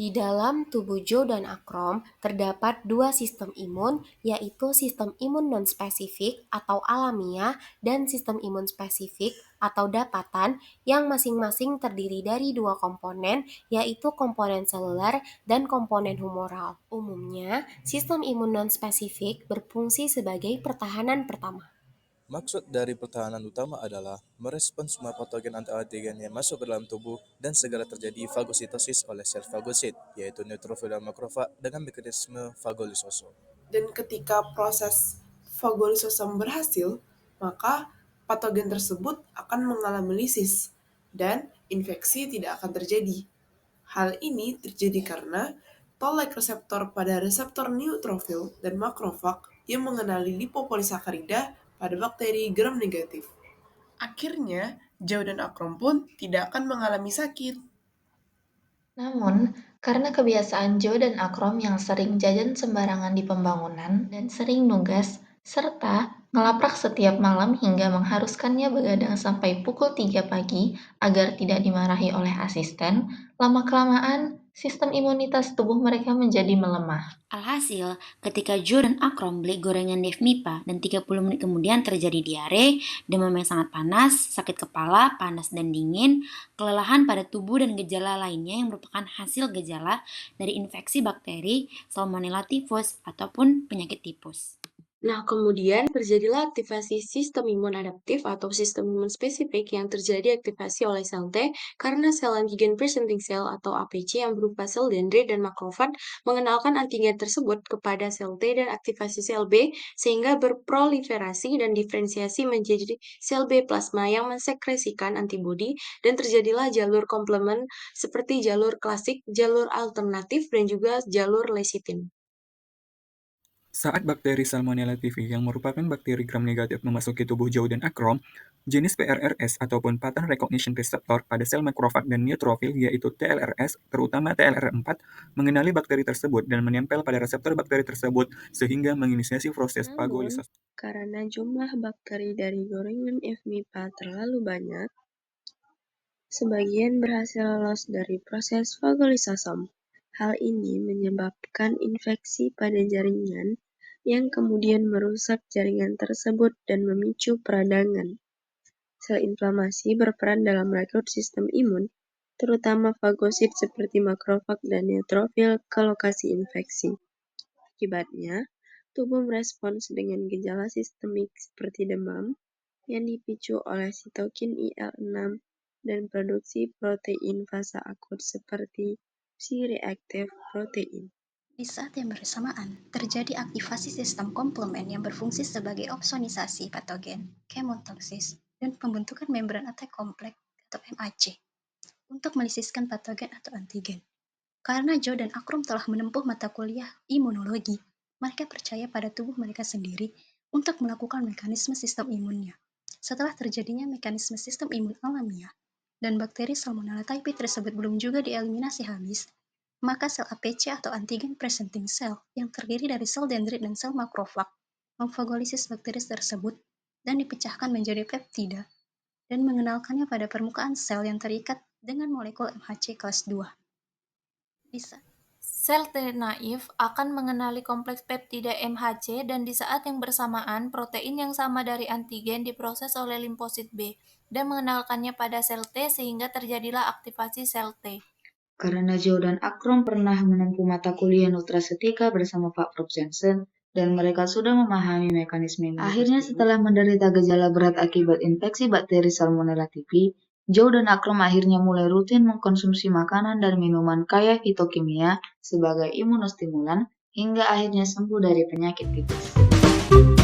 Di dalam tubuh Joe dan Akrom terdapat dua sistem imun, yaitu sistem imun non-spesifik atau alamiah dan sistem imun spesifik atau dapatan yang masing-masing terdiri dari dua komponen, yaitu komponen seluler dan komponen humoral. Umumnya, sistem imun non-spesifik berfungsi sebagai pertahanan pertama. Maksud dari pertahanan utama adalah merespons semua patogen anti-antigen yang masuk ke dalam tubuh dan segera terjadi fagositosis oleh sel fagosit, yaitu neutrofil dan makrofag dengan mekanisme fagolisosom. Dan ketika proses fagolisosom berhasil, maka patogen tersebut akan mengalami lisis dan infeksi tidak akan terjadi. Hal ini terjadi karena toll-like reseptor pada reseptor neutrofil dan makrofag yang mengenali lipopolisakarida pada bakteri gram negatif. Akhirnya, Joe dan Akrom pun tidak akan mengalami sakit. Namun, karena kebiasaan Joe dan Akrom yang sering jajan sembarangan di pembangunan dan sering nugas, serta ngelaprak setiap malam hingga mengharuskannya begadang sampai pukul 3 pagi agar tidak dimarahi oleh asisten, lama-kelamaan sistem imunitas tubuh mereka menjadi melemah. Alhasil, ketika Joe dan Akrom beli gorengan Dev Mipa dan 30 menit kemudian terjadi diare, demam yang sangat panas, sakit kepala, panas dan dingin, kelelahan pada tubuh dan gejala lainnya yang merupakan hasil gejala dari infeksi bakteri Salmonella typhus ataupun penyakit tipus. Nah, kemudian terjadilah aktivasi sistem imun adaptif atau sistem imun spesifik yang terjadi aktivasi oleh sel T karena sel antigen presenting cell atau APC yang berupa sel dendrit dan makrofag mengenalkan antigen tersebut kepada sel T dan aktivasi sel B sehingga berproliferasi dan diferensiasi menjadi sel B plasma yang mensekresikan antibodi dan terjadilah jalur komplement seperti jalur klasik, jalur alternatif, dan juga jalur lecitin. Saat bakteri Salmonella typhi yang merupakan bakteri gram negatif memasuki tubuh Joe dan Akrom, jenis PRRS ataupun Pattern Recognition Receptor pada sel makrofag dan neutrofil yaitu TLRS, terutama TLR4, mengenali bakteri tersebut dan menempel pada reseptor bakteri tersebut sehingga menginisiasi proses Namun, fagolisasi. karena jumlah bakteri dari gorengan FMIPA terlalu banyak, sebagian berhasil lolos dari proses fagolisosom. Hal ini menyebabkan infeksi pada jaringan yang kemudian merusak jaringan tersebut dan memicu peradangan. Sel inflamasi berperan dalam merekrut sistem imun, terutama fagosit seperti makrofag dan neutrofil ke lokasi infeksi. Akibatnya, tubuh merespons dengan gejala sistemik seperti demam yang dipicu oleh sitokin IL-6 dan produksi protein fase akut seperti C-reactive protein. Di saat yang bersamaan, terjadi aktivasi sistem komplement yang berfungsi sebagai opsonisasi patogen, chemotoksis, dan pembentukan membran attack complex atau MAC untuk melisiskan patogen atau antigen. Karena Joe dan Akrom telah menempuh mata kuliah imunologi, mereka percaya pada tubuh mereka sendiri untuk melakukan mekanisme sistem imunnya. Setelah terjadinya mekanisme sistem imun alamiah dan bakteri Salmonella typhi tersebut belum juga dieliminasi habis, maka sel APC atau antigen presenting cell yang terdiri dari sel dendrit dan sel makrofag memfagolisis bakteri tersebut dan dipecahkan menjadi peptida dan mengenalkannya pada permukaan sel yang terikat dengan molekul MHC kelas 2. Bisa. Sel T naif akan mengenali kompleks peptida MHC dan di saat yang bersamaan protein yang sama dari antigen diproses oleh limfosit B dan mengenalkannya pada sel T sehingga terjadilah aktivasi sel T. Karena Joe dan Akrom pernah menempuh mata kuliah nutrasetika bersama Pak Prof. Jensen, dan mereka sudah memahami mekanisme imunitas. Akhirnya setelah menderita gejala berat akibat infeksi bakteri Salmonella typhi, Joe dan Akrom akhirnya mulai rutin mengkonsumsi makanan dan minuman kaya fitokimia sebagai imunostimulan hingga akhirnya sembuh dari penyakit tipes.